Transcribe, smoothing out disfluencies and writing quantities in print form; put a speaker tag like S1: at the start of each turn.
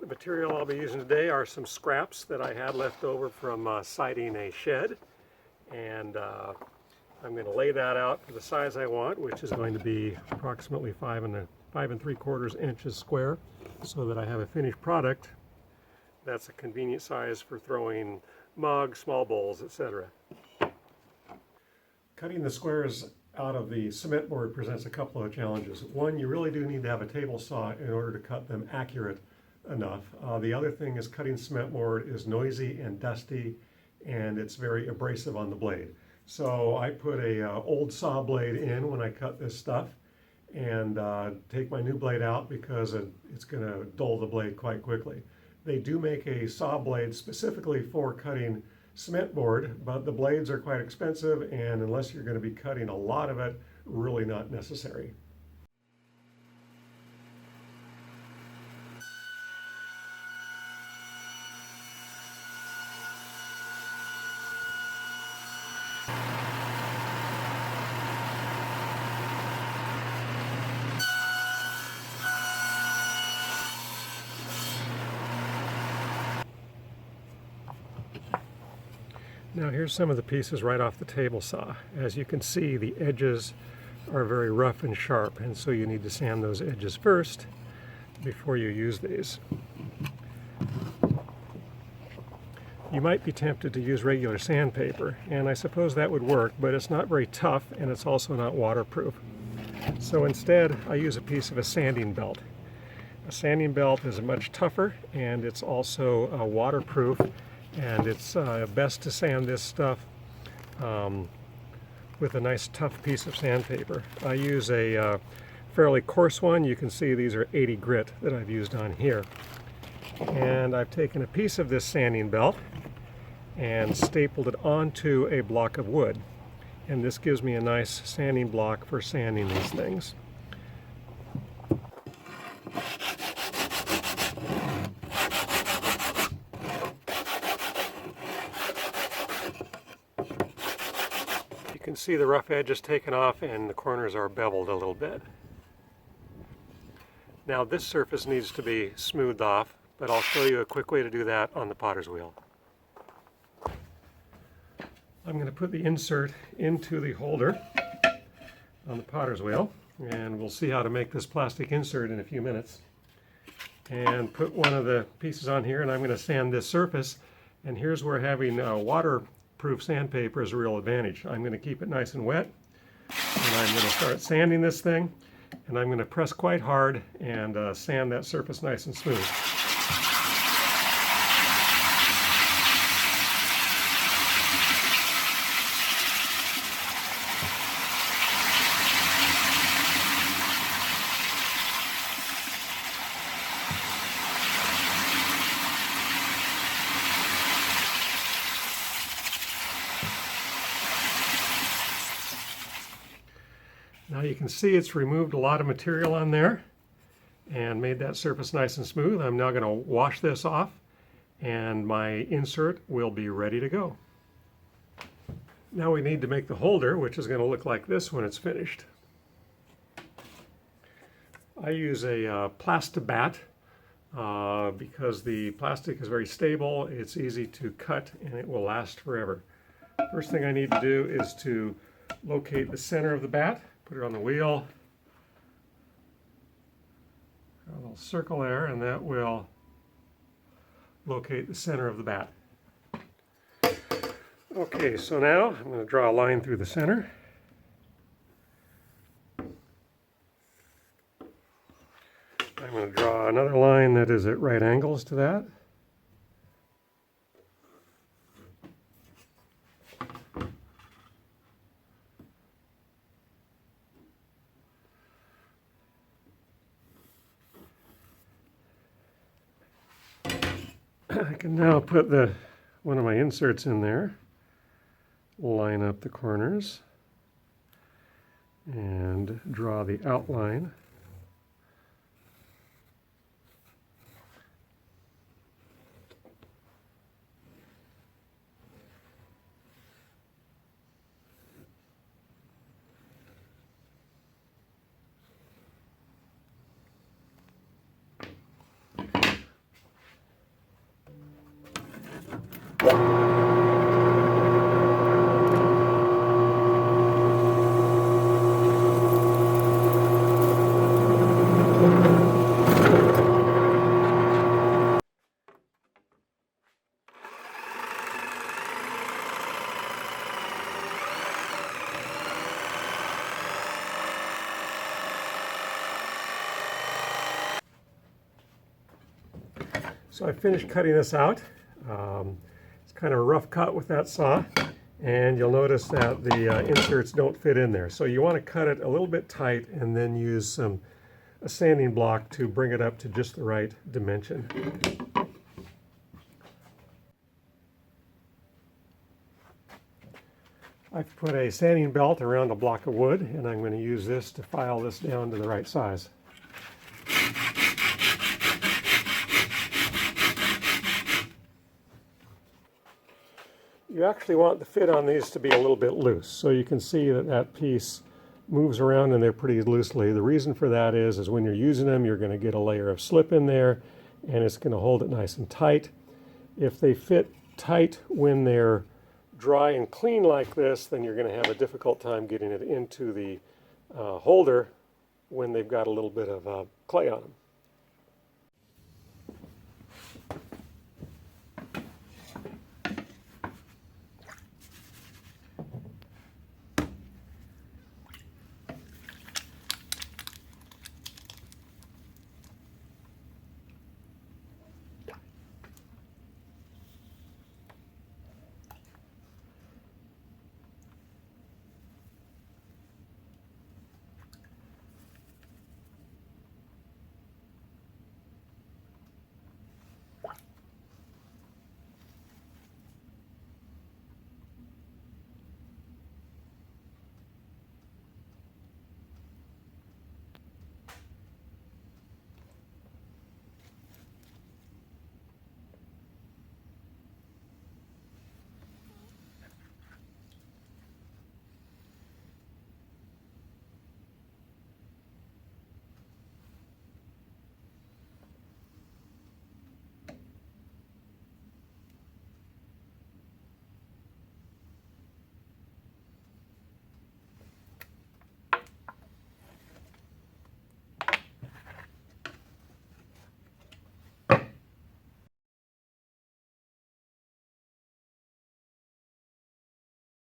S1: The material I'll be using today are some scraps that I had left over from siding a shed, and I'm going to lay that out to the size I want, which is going to be approximately 5 3/4 inches square, so that I have a finished product that's a convenient size for throwing mugs, small bowls, etc. Cutting the squares out of the cement board presents a couple of challenges. One, you really do need to have a table saw in order to cut them accurate enough. The other thing is cutting cement board is noisy and dusty, and it's very abrasive on the blade. So I put a old saw blade in when I cut this stuff, and take my new blade out because it's going to dull the blade quite quickly. They do make a saw blade specifically for cutting cement board, but the blades are quite expensive, and unless you're going to be cutting a lot of it, really not necessary. Now here's some of the pieces right off the table saw. As you can see, the edges are very rough and sharp, and so you need to sand those edges first before you use these. You might be tempted to use regular sandpaper, and I suppose that would work, but it's not very tough and it's also not waterproof. So instead, I use a piece of a sanding belt. A sanding belt is much tougher, and it's also waterproof. And it's best to sand this stuff with a nice tough piece of sandpaper. I use a fairly coarse one. You can see these are 80 grit that I've used on here. And I've taken a piece of this sanding belt and stapled it onto a block of wood. And this gives me a nice sanding block for sanding these things. You can see the rough edge is taken off and the corners are beveled a little bit. Now this surface needs to be smoothed off, but I'll show you a quick way to do that on the potter's wheel. I'm going to put the insert into the holder on the potter's wheel, and we'll see how to make this plastic insert in a few minutes. And put one of the pieces on here, and I'm going to sand this surface, and here's where having waterproof sandpaper is a real advantage. I'm going to keep it nice and wet, and I'm going to start sanding this thing, and I'm going to press quite hard and sand that surface nice and smooth. Now you can see it's removed a lot of material on there and made that surface nice and smooth. I'm now going to wash this off, and my insert will be ready to go. Now we need to make the holder, which is going to look like this when it's finished. I use a Plastibat because the plastic is very stable, it's easy to cut, and it will last forever. First thing I need to do is to locate the center of the bat. Put it on the wheel, a little circle there, and that will locate the center of the bat. Okay, so now I'm going to draw a line through the center. I'm going to draw another line that is at right angles to that. I can now put one of my inserts in there, line up the corners, and draw the outline. So I finished cutting this out. It's kind of a rough cut with that saw, and you'll notice that the inserts don't fit in there. So you want to cut it a little bit tight and then use a sanding block to bring it up to just the right dimension. I've put a sanding belt around a block of wood, and I'm going to use this to file this down to the right size. You actually want the fit on these to be a little bit loose, so you can see that that piece moves around in there pretty loosely. The reason for that is when you're using them, you're going to get a layer of slip in there, and it's going to hold it nice and tight. If they fit tight when they're dry and clean like this, then you're going to have a difficult time getting it into the holder when they've got a little bit of clay on them.